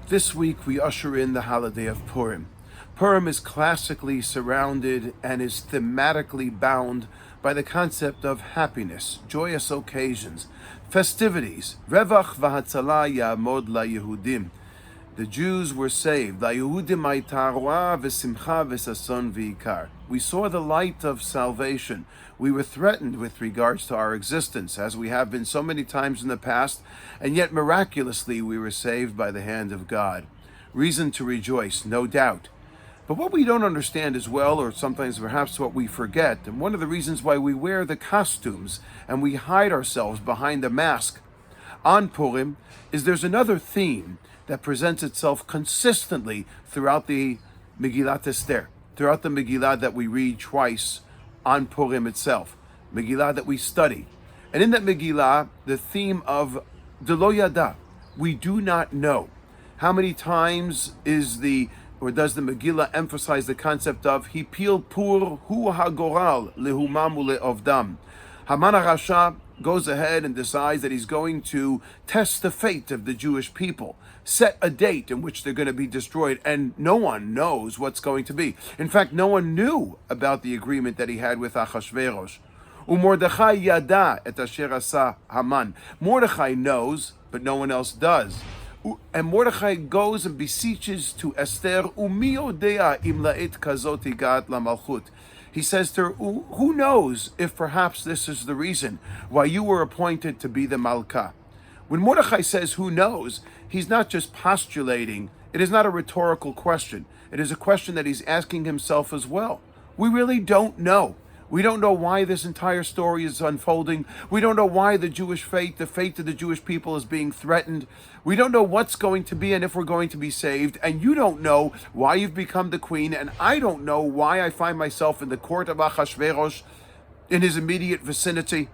This week we usher in the holiday of Purim. Purim is classically surrounded and is thematically bound by the concept of happiness, joyous occasions, festivities. Revach v'hatzalah ya'amod laYehudim. The Jews were saved. LaYehudim hayta roah v'simcha v'sason v'ikar. We saw the light of salvation. We were threatened with regards to our existence, as we have been so many times in the past, and yet miraculously we were saved by the hand of God. Reason to rejoice, no doubt. But what we don't understand as well, or sometimes perhaps what we forget, and one of the reasons why we wear the costumes and we hide ourselves behind the mask on Purim, is there's another theme that presents itself consistently throughout the Megillat Esther, throughout the Megillah that we read twice on Purim itself, Megillah that we study. And in that Megillah, the theme of Delo Yada, we do not know. How many times does the Megillah emphasize the concept of Hipil Pur Hu HaGoral Lehumam Ule'ovdam? Haman HaRasha goes ahead and decides that he's going to test the fate of the Jewish people, set a date in which they're going to be destroyed, and no one knows what's going to be. In fact, no one knew about the agreement that he had with Achashverosh. Mordechai yada et asher asa Haman. Mordechai knows, but no one else does. And Mordechai goes and beseeches to Esther, Umi odea im la'et kazot higat lamalchut. He says to her, who knows if perhaps this is the reason why you were appointed to be the Malka? When Mordechai says who knows, he's not just postulating. It is not a rhetorical question. It is a question that he's asking himself as well. We really don't know. We don't know why this entire story is unfolding. We don't know why the Jewish fate, the fate of the Jewish people is being threatened. We don't know what's going to be and if we're going to be saved. And you don't know why you've become the queen. And I don't know why I find myself in the court of Achashverosh, in his immediate vicinity.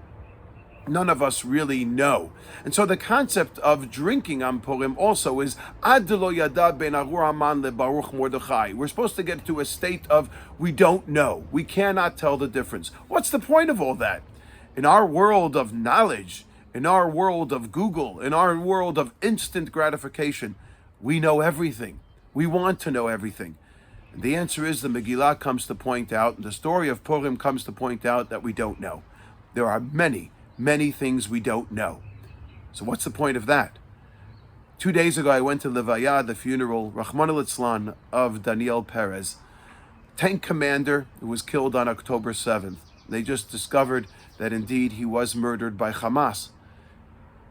None of us really know. And so the concept of drinking on Purim also is Ad lo yada ben arur Haman le Baruch Mordechai. We're supposed to get to a state of we don't know. We cannot tell the difference. What's the point of all that? In our world of knowledge, in our world of Google, in our world of instant gratification, we know everything. We want to know everything. And the answer is the Megillah comes to point out, and the story of Purim comes to point out that we don't know. There are many things we don't know. So what's the point of that? 2 days ago, I went to Levaya, the funeral, Rahman al-Itzlan, of Daniel Perez, tank commander who was killed on October 7th. They just discovered that indeed he was murdered by Hamas.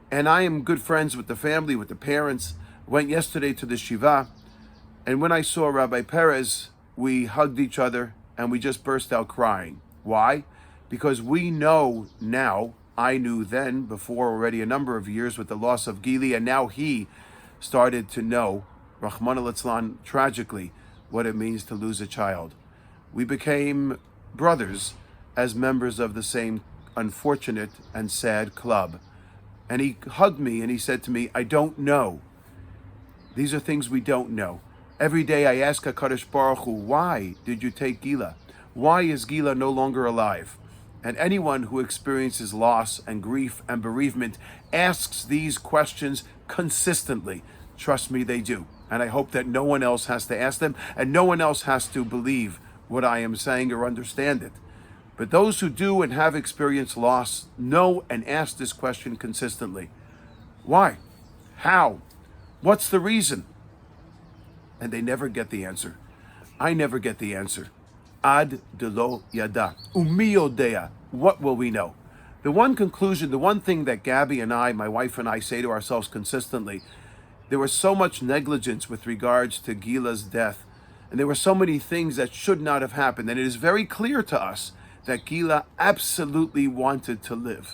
And I am good friends with the family, with the parents. Went yesterday to the Shiva, and when I saw Rabbi Perez, we hugged each other and we just burst out crying. Why? Because we know now, I knew then, before already a number of years with the loss of Gila, and now he started to know, Rahman al-Itzlan, tragically, what it means to lose a child. We became brothers as members of the same unfortunate and sad club. And he hugged me and he said to me, I don't know. These are things we don't know. Every day I ask HaKadosh Baruch Hu, why did you take Gila? Why is Gila no longer alive? And anyone who experiences loss and grief and bereavement asks these questions consistently. Trust me, they do. And I hope that no one else has to ask them, and no one else has to believe what I am saying or understand it. But those who do and have experienced loss know and ask this question consistently. Why? How? What's the reason? And they never get the answer. I never get the answer. Ad delo yada. Umi odea. What will we know? The one conclusion, the one thing that Gabby and I, my wife and I, say to ourselves consistently, there was so much negligence with regards to Gila's death, and there were so many things that should not have happened, and it is very clear to us that Gila absolutely wanted to live.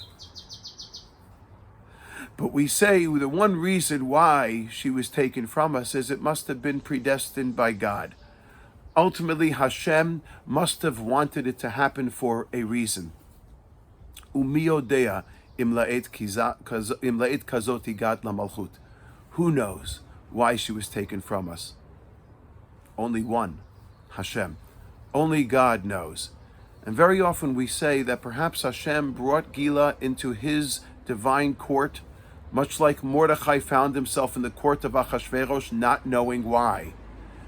But we say the one reason why she was taken from us is it must have been predestined by God. Ultimately, Hashem must have wanted it to happen for a reason. Umi odea im la'et kazot higat lamalchut. Who knows why she was taken from us? Only one, Hashem. Only God knows. And very often we say that perhaps Hashem brought Gila into his divine court much like Mordechai found himself in the court of Achashverosh not knowing why.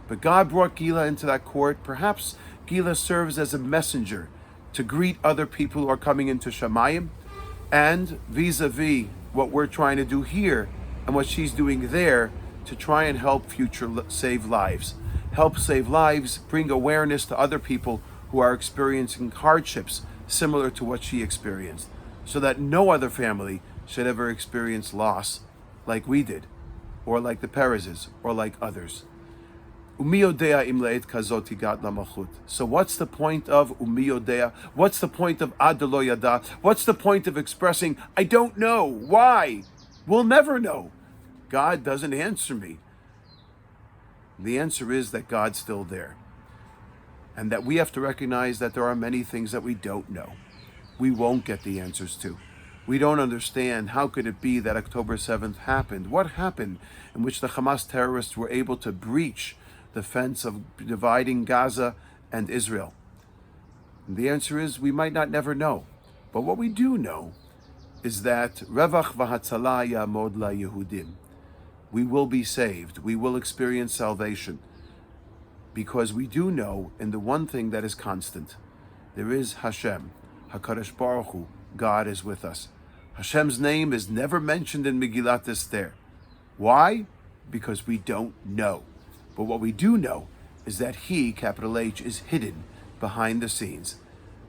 But God brought Gila into that court. Perhaps Gila serves as a messenger to greet other people who are coming into Shamayim, and vis-a-vis what we're trying to do here and what she's doing there to try and help save lives. Help save lives, bring awareness to other people who are experiencing hardships similar to what she experienced, so that no other family should ever experience loss like we did, or like the Perezes, or like others. So what's the point of umiyodea? What's the point of ad lo yada? What's the point of expressing, I don't know, why? We'll never know. God doesn't answer me. The answer is that God's still there. And that we have to recognize that there are many things that we don't know. We won't get the answers to. We don't understand how could it be that October 7th happened? What happened in which the Hamas terrorists were able to breach the fence of dividing Gaza and Israel? And the answer is we might not never know. But what we do know is that Revach v'Hatzalah ya'amod laYehudim. We will be saved. We will experience salvation. Because we do know in the one thing that is constant. There is Hashem, HaKadosh Baruch Hu, God is with us. Hashem's name is never mentioned in Megillat Esther. Why? Because we don't know. But what we do know is that He, capital H, is hidden behind the scenes.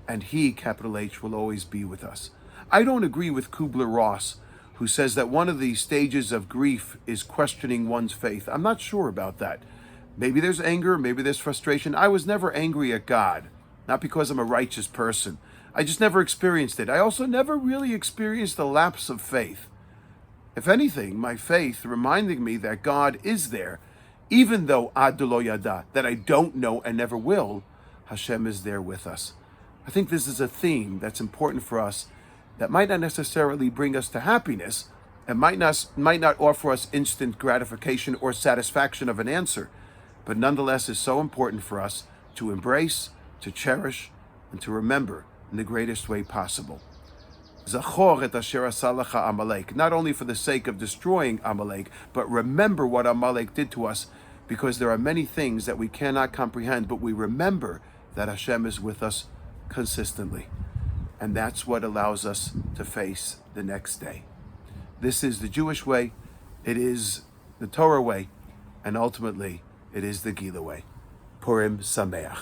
And He, capital H, will always be with us. I don't agree with Kubler-Ross, who says that one of the stages of grief is questioning one's faith. I'm not sure about that. Maybe there's anger, maybe there's frustration. I was never angry at God, not because I'm a righteous person. I just never experienced it. I also never really experienced a lapse of faith. If anything, my faith reminding me that God is there, even though ad lo yada, that I don't know and never will, Hashem is there with us. I think this is a theme that's important for us that might not necessarily bring us to happiness and might not offer us instant gratification or satisfaction of an answer, but nonetheless is so important for us to embrace, to cherish, and to remember in the greatest way possible. Zachor et asher asa lecha Amalek, not only for the sake of destroying Amalek, but remember what Amalek did to us, because there are many things that we cannot comprehend, but we remember that Hashem is with us consistently. And that's what allows us to face the next day. This is the Jewish way, it is the Torah way, and ultimately, it is the Gila way. Purim Sameach.